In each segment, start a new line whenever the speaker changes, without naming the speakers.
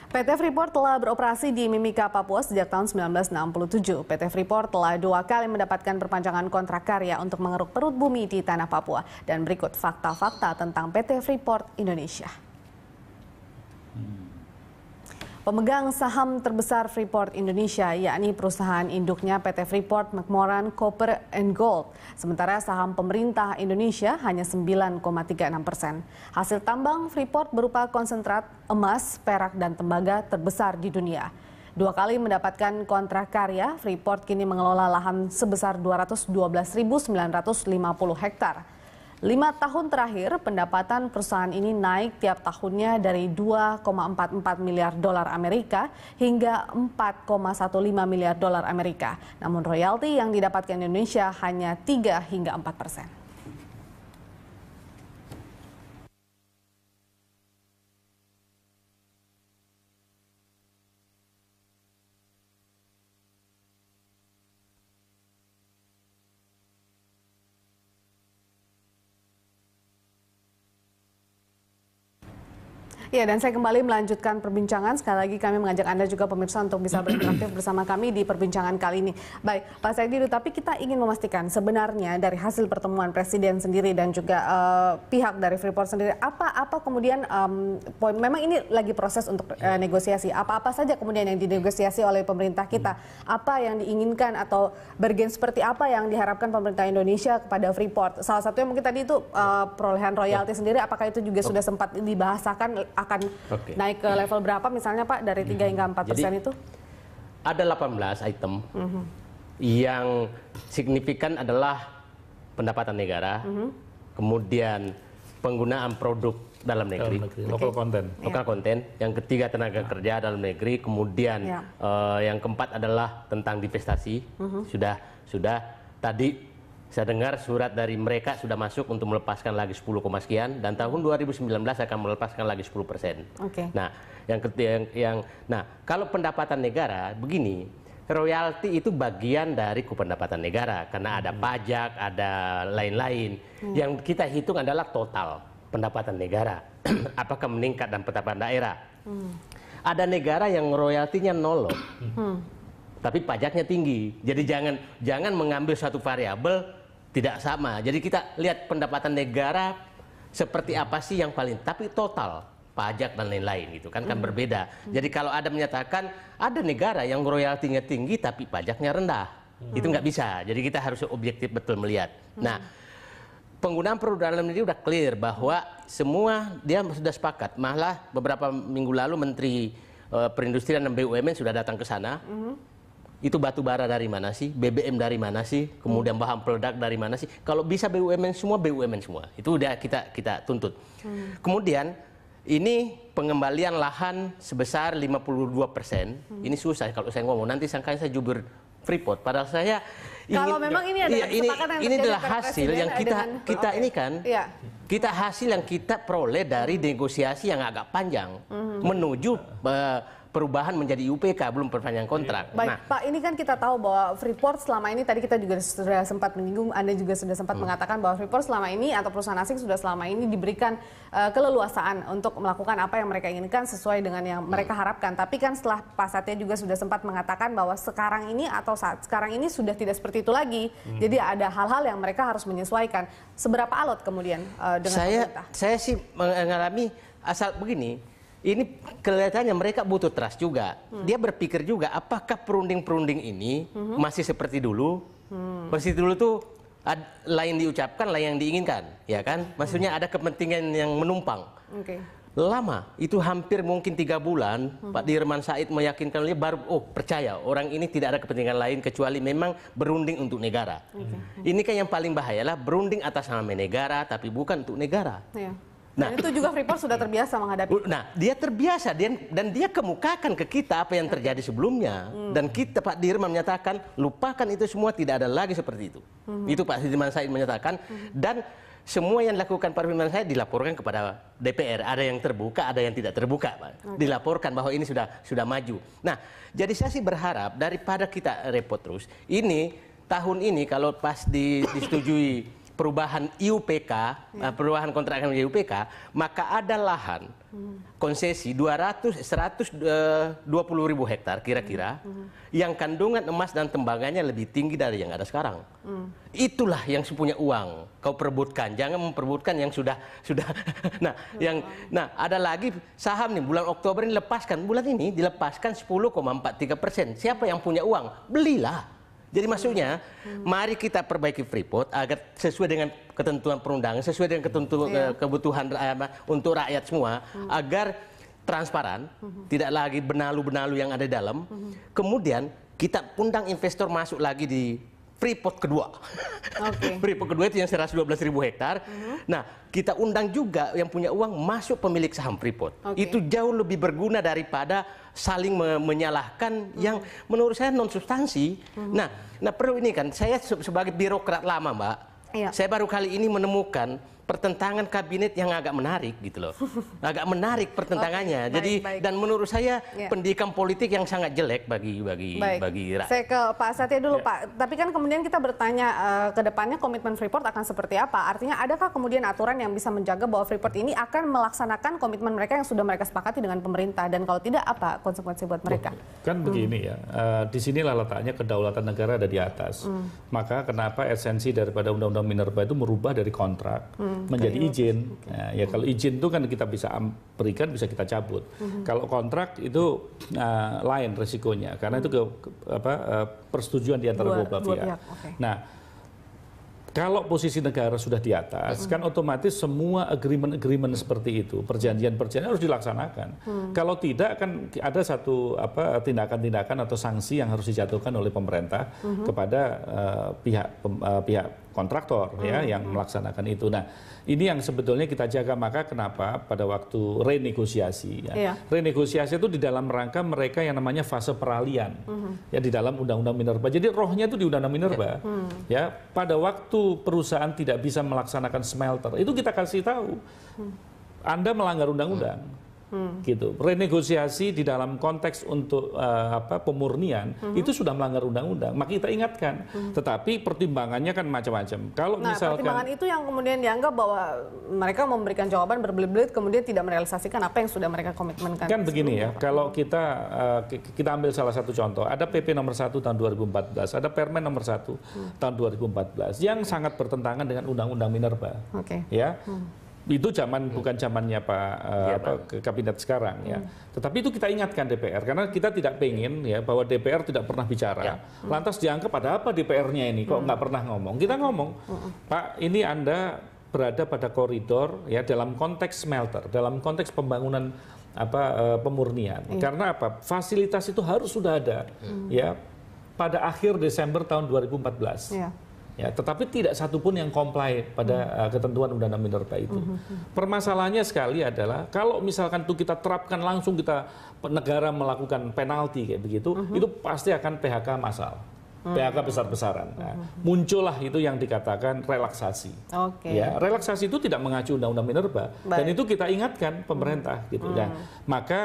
PT Freeport telah beroperasi di Mimika, Papua sejak tahun 1967. PT Freeport telah 2 kali mendapatkan perpanjangan kontrak karya untuk mengeruk perut bumi di tanah Papua. Dan berikut fakta-fakta tentang PT Freeport Indonesia. Pemegang saham terbesar Freeport Indonesia, yakni perusahaan induknya PT Freeport McMoran Copper and Gold. Sementara saham pemerintah Indonesia hanya 9,36%. Hasil tambang Freeport berupa konsentrat, emas, perak, dan tembaga terbesar di dunia. 2 kali mendapatkan kontrak karya, Freeport kini mengelola lahan sebesar 212.950 hektar. 5 tahun terakhir, pendapatan perusahaan ini naik tiap tahunnya dari 2,44 miliar dolar Amerika hingga 4,15 miliar dolar Amerika. Namun royalti yang didapatkan Indonesia hanya 3 hingga 4%. Ya, dan saya kembali melanjutkan perbincangan. Sekali lagi kami mengajak Anda juga pemirsa untuk bisa berinteraktif bersama kami di perbincangan kali ini. Baik, Pak Saidi, tapi kita ingin memastikan sebenarnya dari hasil pertemuan Presiden sendiri dan juga pihak dari Freeport sendiri, apa kemudian poin, memang ini lagi proses untuk negosiasi, apa-apa saja kemudian yang dinegosiasi oleh pemerintah kita, apa yang diinginkan atau bergen seperti apa yang diharapkan pemerintah Indonesia kepada Freeport. Salah satunya mungkin tadi itu perolehan royalti sendiri, apakah itu juga sudah sempat dibahasakan akan naik ke level berapa misalnya Pak dari 3 hingga 4% itu?
Ada 18 item yang signifikan adalah pendapatan negara, kemudian penggunaan produk dalam negeri,
local content. Yang
ketiga tenaga kerja dalam negeri, kemudian yang keempat adalah tentang divestasi. Sudah tadi saya dengar surat dari mereka sudah masuk untuk melepaskan lagi 10, sekian dan tahun 2019 akan melepaskan lagi 10%. Nah, kalau pendapatan negara begini, royalti itu bagian dari pendapatan negara karena ada pajak, ada lain-lain. Yang kita hitung adalah total pendapatan negara. Apakah meningkat dan pendapatan daerah. Ada negara yang royaltinya nol, tapi pajaknya tinggi. Jadi jangan mengambil satu variabel tidak sama. Jadi kita lihat pendapatan negara seperti apa sih yang paling, tapi total pajak dan lain-lain gitu kan berbeda. Jadi kalau ada menyatakan ada negara yang royaltinya tinggi tapi pajaknya rendah, itu nggak bisa. Jadi kita harus objektif betul melihat. Nah, penggunaan produk dalam negeri udah clear bahwa semua dia sudah sepakat. Malah beberapa minggu lalu Menteri Perindustrian dan BUMN sudah datang ke sana. Itu batu bara dari mana sih, BBM dari mana sih, kemudian bahan peledak dari mana sih. Kalau bisa BUMN semua, itu udah kita tuntut. Kemudian ini pengembalian lahan sebesar 52%. Ini susah kalau saya ngomong, nanti sangkanya saya jubir Freeport. Padahal saya ingin,
kalau memang ini ada kesepakatan
ini adalah hasil yang kita ini kan, kita hasil yang kita peroleh dari negosiasi yang agak panjang menuju perubahan menjadi UPK, belum perpanjangan kontrak.
Baik, nah, Pak, ini kan kita tahu bahwa Freeport selama ini, tadi kita juga sudah sempat menyinggung, Anda juga sudah sempat mengatakan bahwa Freeport selama ini atau perusahaan asing sudah selama ini diberikan keleluasaan untuk melakukan apa yang mereka inginkan sesuai dengan yang mereka harapkan. Tapi kan setelah Pak Satya juga sudah sempat mengatakan bahwa sekarang ini atau saat sekarang ini sudah tidak seperti itu lagi. Jadi ada hal-hal yang mereka harus menyesuaikan. Seberapa alot kemudian dengan pemerintah? Saya
sih mengalami asal begini. Ini kelihatannya mereka butuh trust juga. Dia berpikir juga apakah perunding-perunding ini masih seperti dulu? Masih dulu tuh lain diucapkan, lain yang diinginkan, ya kan? Maksudnya ada kepentingan yang menumpang. Lama, itu hampir mungkin 3 bulan. Pak Dirman Said meyakinkan dia baru percaya orang ini tidak ada kepentingan lain kecuali memang berunding untuk negara. Ini kan yang paling bahaya lah, berunding atas nama negara tapi bukan untuk negara.
Nah, itu juga Freeport sudah terbiasa menghadapi.
Nah, dia terbiasa dan dia kemukakan ke kita apa yang terjadi sebelumnya. Dan kita, Pak Dirman menyatakan, lupakan itu semua, tidak ada lagi seperti itu. Itu Pak Dirman Said menyatakan. Dan semua yang dilakukan Pak Dirman Said dilaporkan kepada DPR. Ada yang terbuka, ada yang tidak terbuka, Pak. Dilaporkan bahwa ini sudah maju. Nah, jadi saya sih berharap daripada kita repot terus, ini tahun ini kalau pas disetujui perubahan IUPK, perubahan kontrak dengan IUPK, maka ada lahan konsesi 120.000 hektar kira-kira yang kandungan emas dan tembagannya lebih tinggi dari yang ada sekarang. Itulah yang punya uang. Kau perebutkan, jangan memperebutkan yang sudah. Nah, ada lagi saham nih bulan Oktober ini bulan ini dilepaskan 10,43%. Siapa yang punya uang? Belilah. Jadi maksudnya, mari kita perbaiki Freeport agar sesuai dengan ketentuan perundangan, sesuai dengan kebutuhan untuk rakyat semua, agar transparan, tidak lagi benalu-benalu yang ada di dalam. Kemudian kita undang investor masuk lagi di Freeport kedua. Freeport kedua itu yang 112.000 hektar. Nah, kita undang juga yang punya uang masuk pemilik saham Freeport. Itu jauh lebih berguna daripada saling menyalahkan yang menurut saya non substansi. Nah perlu ini kan, saya sebagai birokrat lama, Mbak, saya baru kali ini menemukan pertentangan kabinet yang agak menarik gitu loh. Agak menarik pertentangannya. Jadi dan menurut saya pendidikan politik yang sangat jelek bagi rakyat.
Saya ke Pak Satya dulu, Pak. Tapi kan kemudian kita bertanya ke depannya komitmen Freeport akan seperti apa? Artinya adakah kemudian aturan yang bisa menjaga bahwa Freeport ini akan melaksanakan komitmen mereka yang sudah mereka sepakati dengan pemerintah, dan kalau tidak apa konsekuensi buat mereka?
Kan begini ya. Di sinilah letaknya kedaulatan negara ada di atas. Maka kenapa esensi daripada Undang-Undang Minerba itu merubah dari kontrak menjadi izin. Nah, ya kalau izin itu kan kita bisa berikan, bisa kita cabut. Kalau kontrak itu lain resikonya, karena itu persetujuan di antara dua pihak. Nah, kalau posisi negara sudah di atas, kan otomatis semua agreement seperti itu, perjanjian-perjanjian harus dilaksanakan. Kalau tidak, kan ada satu tindakan-tindakan atau sanksi yang harus dijatuhkan oleh pemerintah kepada pihak kontraktor ya yang melaksanakan itu. Nah, ini yang sebetulnya kita jaga. Maka kenapa pada waktu renegosiasi renegosiasi itu di dalam rangka mereka yang namanya fase peralihan ya di dalam Undang-Undang Minerba. Jadi rohnya itu di Undang-Undang Minerba. Ya, pada waktu perusahaan tidak bisa melaksanakan smelter, itu kita kasih tahu Anda melanggar undang-undang. Gitu. Renegosiasi di dalam konteks untuk pemurnian itu sudah melanggar undang-undang, maka kita ingatkan. Tetapi pertimbangannya kan macam-macam. Kalau misalkan
pertimbangan itu yang kemudian dianggap bahwa mereka memberikan jawaban berbelit-belit kemudian tidak merealisasikan apa yang sudah mereka komitmenkan.
Kan begini ya, kalau kita ambil salah satu contoh, ada PP nomor 1 tahun 2014, ada Permen nomor 1 tahun 2014 yang sangat bertentangan dengan Undang-Undang Minerba. Ya. Itu bukan zamannya Pak kabinet sekarang ya. Tetapi itu kita ingatkan DPR karena kita tidak pengen ya bahwa DPR tidak pernah bicara. Lantas dianggap ada apa DPR-nya ini kok nggak pernah ngomong. Kita ngomong, Pak, ini Anda berada pada koridor ya dalam konteks smelter, dalam konteks pembangunan pemurnian. Karena apa? Fasilitas itu harus sudah ada ya pada akhir Desember tahun 2014. Ya, tetapi tidak satupun yang comply pada ketentuan Undang-Undang Minerba itu. Permasalahannya sekali adalah kalau misalkan itu kita terapkan langsung, negara melakukan penalti kayak begitu, itu pasti akan PHK massal, PHK besar-besaran. Nah, muncullah itu yang dikatakan relaksasi. Ya, relaksasi itu tidak mengacu Undang-Undang Minerba, dan itu kita ingatkan pemerintah gitu. Nah, maka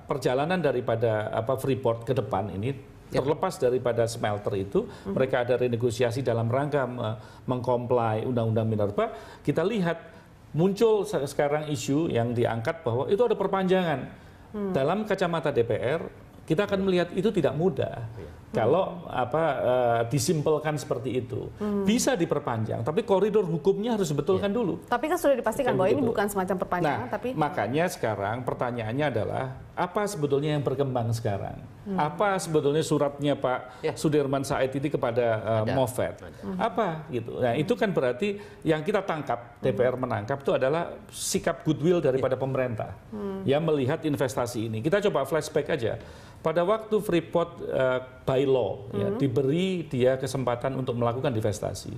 perjalanan daripada Freeport ke depan ini terlepas daripada smelter itu, mereka ada renegosiasi dalam rangka mengkomplai Undang-Undang Minerba. Kita lihat muncul sekarang isu yang diangkat bahwa itu ada perpanjangan. Dalam kacamata DPR, kita akan melihat itu tidak mudah. Kalau disimpelkan seperti itu, bisa diperpanjang, tapi koridor hukumnya harus dibetulkan dulu.
Tapi kan sudah dipastikan bahwa ini bukan semacam perpanjangan, tapi
makanya sekarang pertanyaannya adalah apa sebetulnya yang berkembang sekarang? Apa sebetulnya suratnya Pak Sudirman Said ini kepada Moffett? Apa gitu? Nah, itu kan berarti yang kita tangkap, DPR menangkap itu adalah sikap goodwill daripada pemerintah yang melihat investasi ini. Kita coba flashback aja. Pada waktu Freeport by law diberi dia kesempatan untuk melakukan divestasi,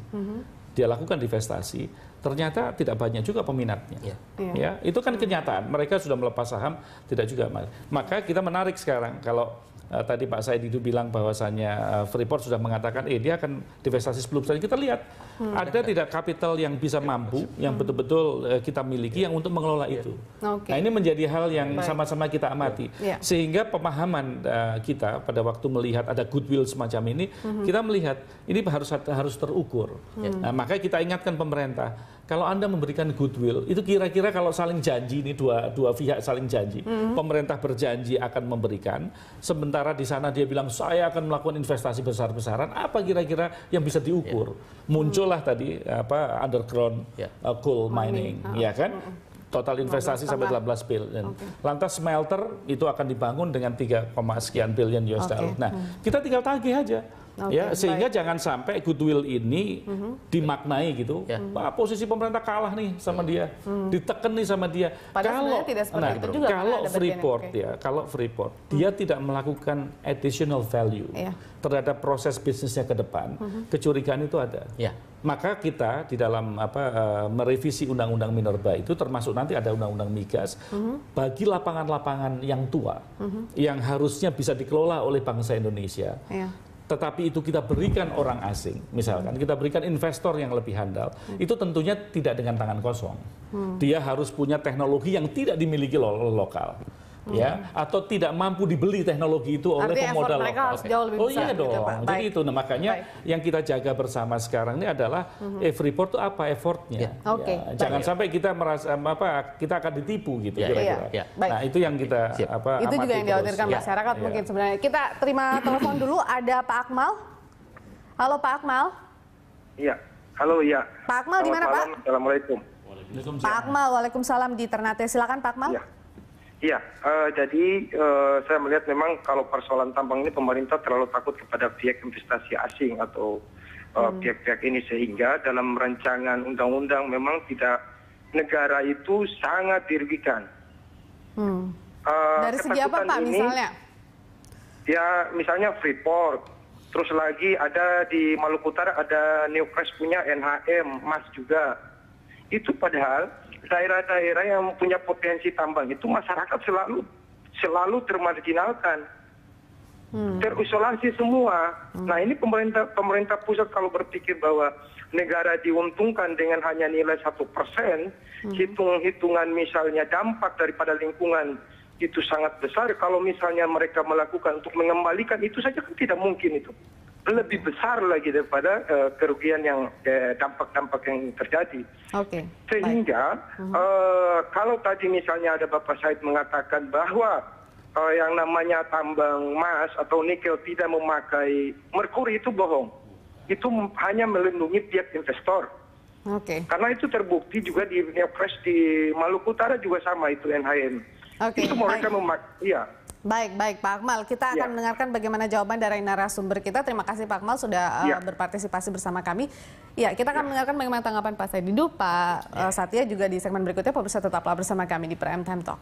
dia lakukan divestasi, ternyata tidak banyak juga peminatnya. Ya, itu kan kenyataan. Mereka sudah melepas saham, tidak juga. Maka kita menarik sekarang kalau tadi Pak Said itu bilang bahwasannya Freeport sudah mengatakan dia akan divestasi 10%. Kita lihat ada tidak kapital yang bisa mampu, yang betul-betul kita miliki yang untuk mengelola itu. Nah ini menjadi hal yang sama-sama kita amati. Sehingga pemahaman kita pada waktu melihat ada goodwill semacam ini, kita melihat ini harus terukur. Nah, makanya kita ingatkan pemerintah, kalau Anda memberikan goodwill, itu kira-kira kalau saling janji, ini dua pihak saling janji, pemerintah berjanji akan memberikan, sementara di sana dia bilang saya akan melakukan investasi besar-besaran, apa kira-kira yang bisa diukur? Muncullah tadi underground coal mining, ya kan? Total investasi sampai 18 billion. Lantas smelter itu akan dibangun dengan 3, sekian billion US dollar. Nah, kita tinggal tagih aja. Sehingga jangan sampai goodwill ini dimaknai gitu. Posisi pemerintah kalah nih sama dia, diteken nih sama dia. Kalau Freeport dia tidak melakukan additional value terhadap proses bisnisnya ke depan, kecurigaan itu ada. Maka kita di dalam merevisi undang-undang minerba itu, termasuk nanti ada undang-undang migas, bagi lapangan-lapangan yang tua yang harusnya bisa dikelola oleh bangsa Indonesia, tetapi itu kita berikan orang asing, misalkan kita berikan investor yang lebih handal, itu tentunya tidak dengan tangan kosong. Dia harus punya teknologi yang tidak dimiliki lokal. Atau tidak mampu dibeli teknologi itu oleh pemodal lokal. Jadi itu makanya yang kita jaga bersama sekarang ini adalah Freeport itu apa effortnya. Jangan sampai kita merasa kita akan ditipu gitu kira-kira. Nah itu yang kita
itu juga yang dikhawatirkan masyarakat mungkin sebenarnya. Kita terima telepon dulu, ada Pak Akmal. Halo Pak Akmal.
Iya, halo ya.
Pak Akmal di mana Pak?
Assalamualaikum.
Pak Akmal, waalaikumsalam di Ternate. Silakan Pak Akmal.
Iya, jadi saya melihat memang kalau persoalan tambang ini pemerintah terlalu takut kepada pihak investasi asing atau pihak-pihak ini, sehingga dalam rancangan undang-undang memang tidak, negara itu sangat dirugikan.
Dari segi apa Pak misalnya?
Ya misalnya Freeport, terus lagi ada di Maluku Utara ada Newcrest punya NHM, Mas juga. Itu padahal daerah-daerah yang punya potensi tambang itu masyarakat selalu termarginalkan, terisolasi semua. Nah ini pemerintah pusat kalau berpikir bahwa negara diuntungkan dengan hanya nilai 1%, hitung-hitungan misalnya dampak daripada lingkungan itu sangat besar. Kalau misalnya mereka melakukan untuk mengembalikan itu saja kan tidak mungkin, itu lebih besar lagi daripada kerugian yang dampak-dampak yang terjadi. Sehingga kalau tadi misalnya ada Bapak Said mengatakan bahwa yang namanya tambang emas atau nikel tidak memakai merkuri, itu bohong. Itu hanya melindungi pihak investor. Karena itu terbukti juga di Newcrest di Maluku Utara juga sama, itu NHM. Itu mereka memakai.
Baik Pak Akmal, kita akan mendengarkan bagaimana jawaban dari narasumber kita. Terima kasih Pak Akmal sudah berpartisipasi bersama kami. Kita akan mendengarkan bagaimana tanggapan Pak Said Didu, Pak Satya juga di segmen berikutnya. Pemirsa tetaplah bersama kami di Prime Time Talk.